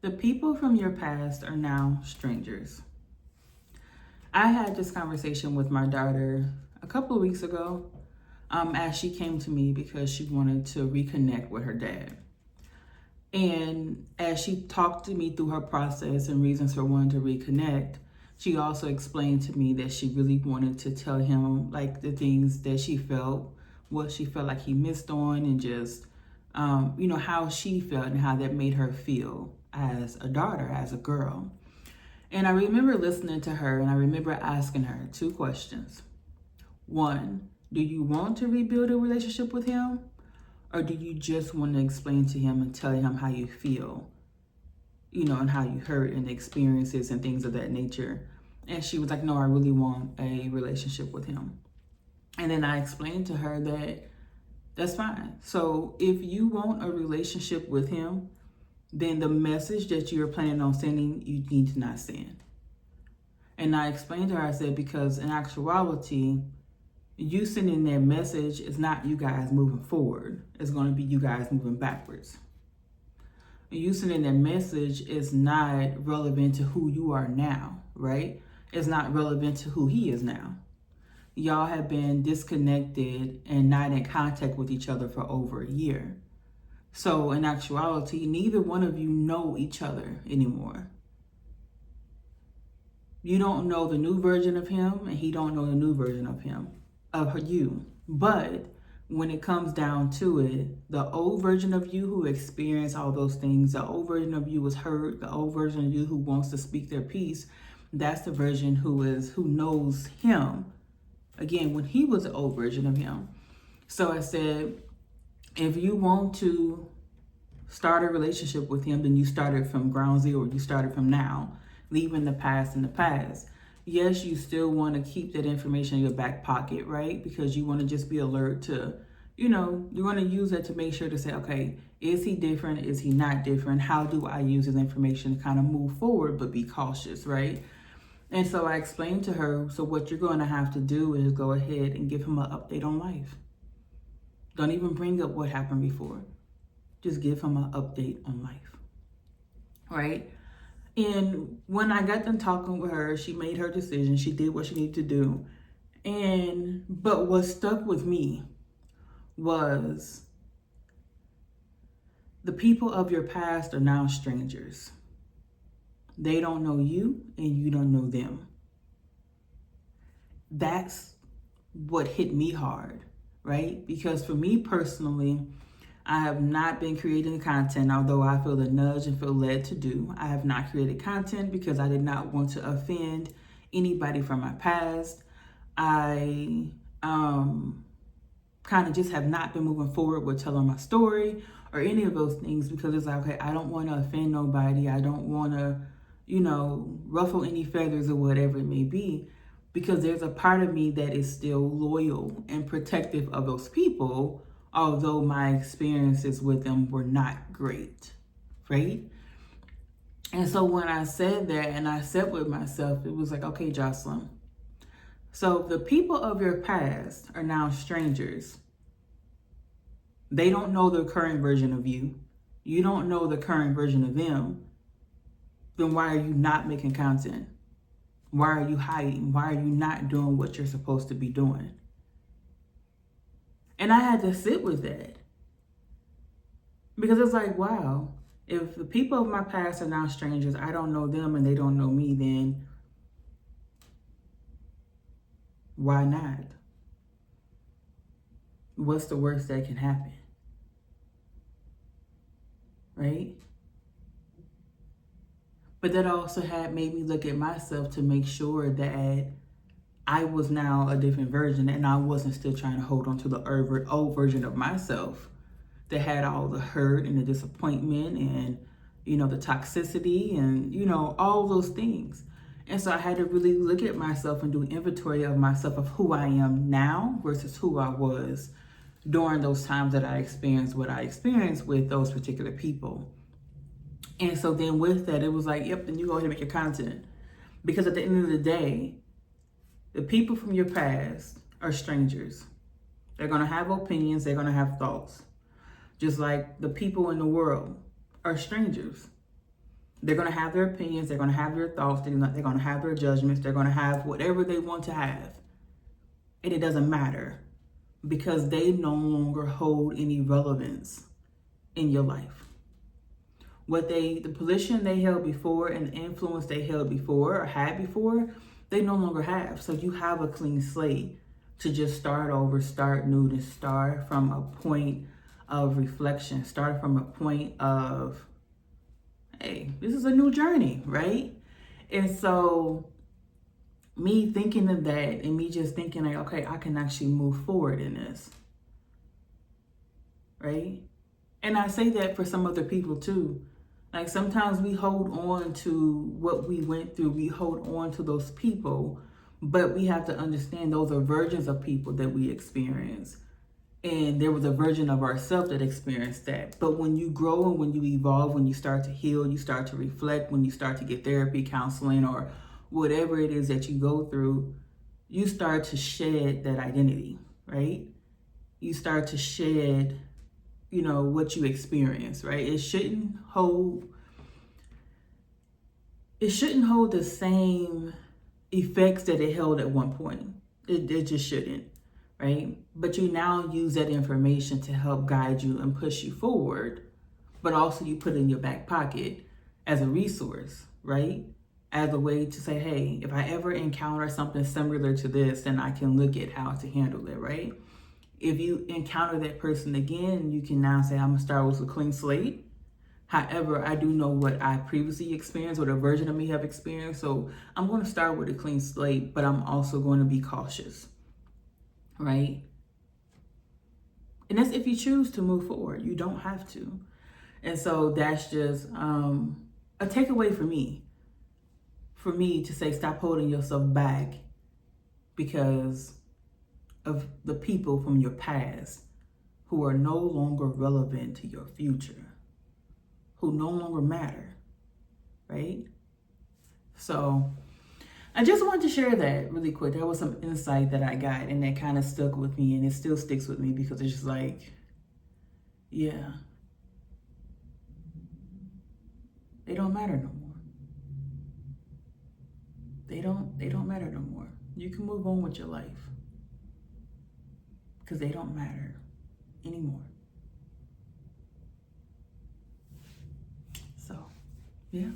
The people from your past are now strangers. I had this conversation with my daughter a couple of weeks ago as she came to me because she wanted to reconnect with her dad. And as she talked to me through her process and reasons for wanting to reconnect, she also explained to me that she really wanted to tell him like the things that she felt, what she felt like he missed on, and just, how she felt and how that made her feel as a daughter, as a girl. And I remember listening to her and I remember asking her two questions. One, do you want to rebuild a relationship with him? Or do you just want to explain to him and tell him how you feel, and how you hurt and the experiences and things of that nature? And she was like, no, I really want a relationship with him. And then I explained to her that that's fine. So if you want a relationship with him, then the message that you're planning on sending, you need to not send. And I explained to her, I said, because in actuality, you sending that message is not you guys moving forward. It's going to be you guys moving backwards. You sending that message is not relevant to who you are now, right? It's not relevant to who he is now. Y'all have been disconnected and not in contact with each other for over a year. So in actuality, neither one of you know each other anymore. You don't know the new version of him, and he don't know the new version of him, of you. But when it comes down to it, the old version of you who experienced all those things, the old version of you was hurt, the old version of you who wants to speak their piece, that's the version who knows him. Again, when he was the old version of him. So I said, if you want to start a relationship with him, then you started from ground zero. You started from now, leaving the past in the past. Yes, you still want to keep that information in your back pocket, right? Because you want to just be alert to, you want to use that to make sure to say, okay, is he different? Is he not different? How do I use his information to kind of move forward, but be cautious, right? And so I explained to her, so what you're going to have to do is go ahead and give him an update on life. Don't even bring up what happened before. Just give him an update on life, right? And when I got done talking with her, she made her decision. She did what she needed to do. But what stuck with me was the people of your past are now strangers. They don't know you and you don't know them. That's what hit me hard, right? Because for me personally, I have not been creating content, although I feel the nudge and feel led to do. I have not created content because I did not want to offend anybody from my past. I kind of just have not been moving forward with telling my story or any of those things because it's like, okay, I don't want to offend nobody. I don't want to, ruffle any feathers or whatever it may be, because there's a part of me that is still loyal and protective of those people, although my experiences with them were not great, right? And so when I said that and I sat with myself, it was like, okay, Jocelyn, so the people of your past are now strangers. They don't know the current version of you. You don't know the current version of them. Then why are you not making content? Why are you hiding? Why are you not doing what you're supposed to be doing? And I had to sit with that. Because it's like, wow, if the people of my past are now strangers, I don't know them and they don't know me, then why not? What's the worst that can happen? Right? But that also had made me look at myself to make sure that I was now a different version and I wasn't still trying to hold on to the old version of myself that had all the hurt and the disappointment and, the toxicity and, all those things. And so I had to really look at myself and do inventory of myself of who I am now versus who I was during those times that I experienced what I experienced with those particular people. And so then with that, it was like, yep, then you go ahead and make your content. Because at the end of the day, the people from your past are strangers. They're going to have opinions. They're going to have thoughts. Just like the people in the world are strangers. They're going to have their opinions. They're going to have their thoughts. They're going to have their judgments. They're going to have whatever they want to have. And it doesn't matter because they no longer hold any relevance in your life. The position they held before and the influence they held before or had before, they no longer have. So you have a clean slate to just start over, start new, to start from a point of reflection, start from a point of, hey, this is a new journey, right? And so me thinking of that and me just thinking like, okay, I can actually move forward in this, right? And I say that for some other people too. Like sometimes we hold on to what we went through, we hold on to those people, but we have to understand those are versions of people that we experience. And there was a version of ourselves that experienced that. But when you grow and when you evolve, when you start to heal, you start to reflect, when you start to get therapy, counseling, or whatever it is that you go through, you start to shed that identity, right? You start to shed, what you experience, right? It shouldn't hold the same effects that it held at one point. It just shouldn't, right? But you now use that information to help guide you and push you forward, but also you put it in your back pocket as a resource, right? As a way to say, hey, if I ever encounter something similar to this, then I can look at how to handle it, right? If you encounter that person again, you can now say, I'm gonna start with a clean slate. However, I do know what I previously experienced, what a version of me have experienced. So I'm going to start with a clean slate, but I'm also going to be cautious, right? And that's if you choose to move forward. You don't have to. And so that's just a takeaway for me. For me to say, stop holding yourself back because of the people from your past who are no longer relevant to your future, who no longer matter, right? So I just wanted to share that really quick. There was some insight that I got and that kind of stuck with me, and it still sticks with me because it's just like, yeah, they don't matter no more. They don't matter no more. You can move on with your life because they don't matter anymore. So, yeah.